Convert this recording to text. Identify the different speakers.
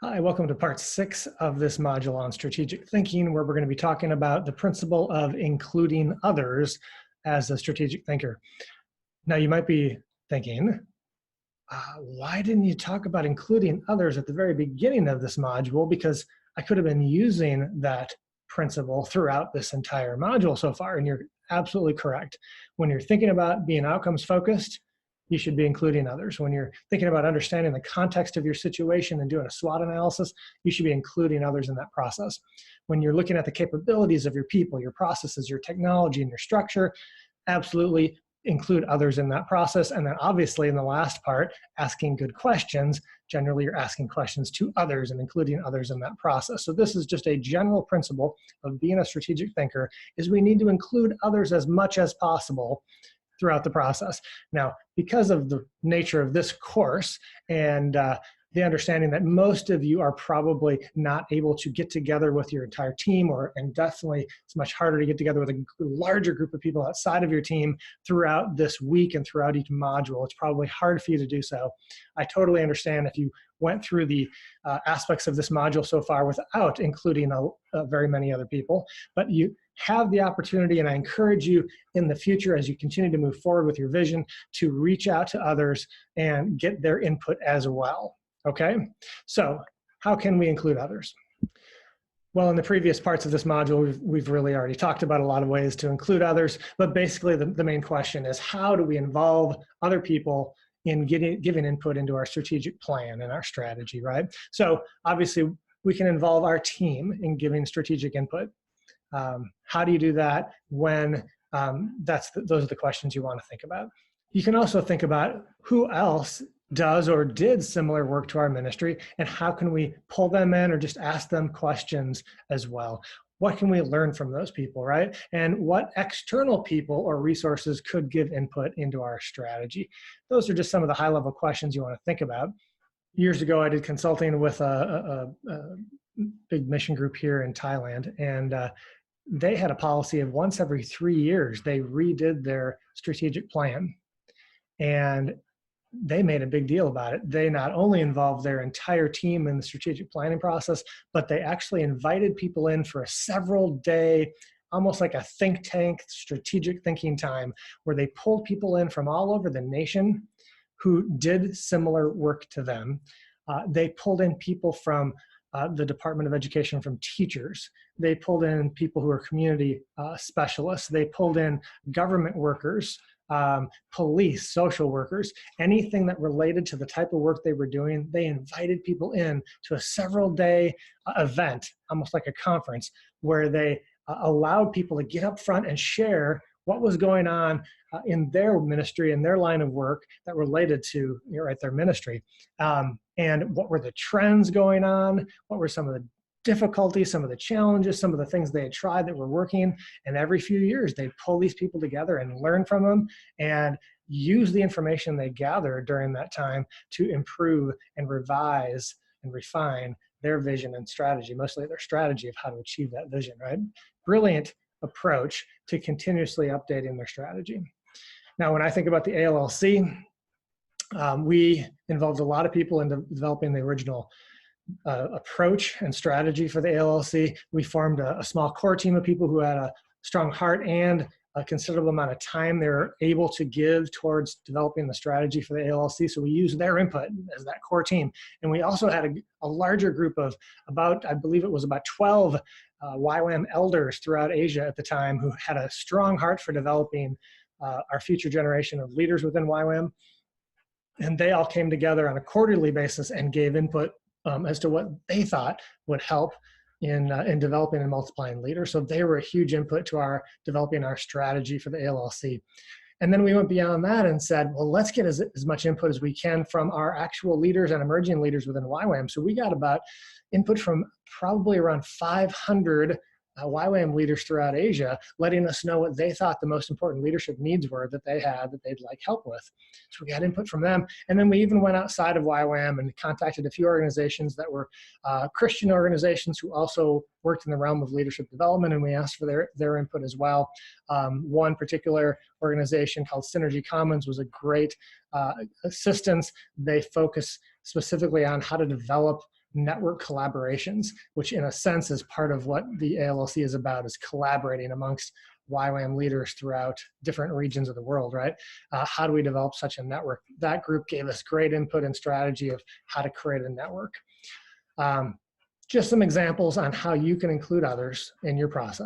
Speaker 1: Hi, welcome to part 6 of this module on strategic thinking, where we're going to be talking about the principle of including others as a strategic thinker. Now, you might be thinking, why didn't you talk about including others at the very beginning of this module? Because I could have been using that principle throughout this entire module so far, and you're absolutely correct. When you're thinking about being outcomes focused, you should be including others. When you're thinking about understanding the context of your situation and doing a SWOT analysis, you should be including others in that process. When you're looking at the capabilities of your people, your processes, your technology, and your structure, absolutely include others in that process. And then obviously in the last part, asking good questions. Generally, you're asking questions to others and including others in that process. So this is just a general principle of being a strategic thinker, is we need to include others as much as possible throughout the process. Now, because of the nature of this course and the understanding that most of you are probably not able to get together with your entire team, and definitely it's much harder to get together with a larger group of people outside of your team throughout this week and throughout each module. It's probably hard for you to do so. I totally understand if you went through the aspects of this module so far without including very many other people, but you have the opportunity, and I encourage you in the future as you continue to move forward with your vision to reach out to others and get their input as well. Okay, so how can we include others? Well, in the previous parts of this module, we've really already talked about a lot of ways to include others, but basically the main question is, how do we involve other people in giving input into our strategic plan and our strategy, right? So obviously, we can involve our team in giving strategic input. How do you do that when those are the questions you want to think about? You can also think about who else does or did similar work to our ministry, and how can we pull them in or just ask them questions as well? What can we learn from those people, right? And what external people or resources could give input into our strategy? Those are just some of the high-level questions you want to think about. Years ago, I did consulting with a big mission group here in Thailand, and they had a policy of once every 3 years, they redid their strategic plan. And they made a big deal about it. They not only involved their entire team in the strategic planning process, but they actually invited people in for a several-day, almost like a think tank, strategic thinking time, where they pulled people in from all over the nation who did similar work to them. They pulled in people from the Department of Education, from teachers. They pulled in people who are community specialists. They pulled in government workers, police, social workers, anything that related to the type of work they were doing. They invited people in to a several-day event, almost like a conference, where they allowed people to get up front and share what was going on in their ministry and their line of work that related to their ministry. And what were the trends going on? What were some of the difficulties, some of the challenges, some of the things they had tried that were working? And every few years, they'd pull these people together and learn from them and use the information they gathered during that time to improve and revise and refine their vision and strategy, mostly their strategy of how to achieve that vision, right? Brilliant approach to continuously updating their strategy. Now, when I think about the ALLC, we involved a lot of people in developing the original approach and strategy for the ALLC. We formed a small core team of people who had a strong heart and a considerable amount of time they were able to give towards developing the strategy for the ALLC. So we used their input as that core team. And we also had a larger group of I believe it was about 12 YWAM elders throughout Asia at the time who had a strong heart for developing our future generation of leaders within YWAM. And they all came together on a quarterly basis and gave input as to what they thought would help in developing and multiplying leaders. So they were a huge input to developing our strategy for the ALLC. And then we went beyond that and said, well, let's get as much input as we can from our actual leaders and emerging leaders within YWAM. So we got about input from probably around 500 YWAM leaders throughout Asia, letting us know what they thought the most important leadership needs were that they had that they'd like help with. So we got input from them. And then we even went outside of YWAM and contacted a few organizations that were Christian organizations who also worked in the realm of leadership development, and we asked for their input as well. One particular organization called Synergy Commons was a great assistance. They focus specifically on how to develop network collaborations, which in a sense is part of what the ALLC is about, is collaborating amongst YWAM leaders throughout different regions of the world, right? How do we develop such a network? That group gave us great input and strategy of how to create a network. Just some examples on how you can include others in your process.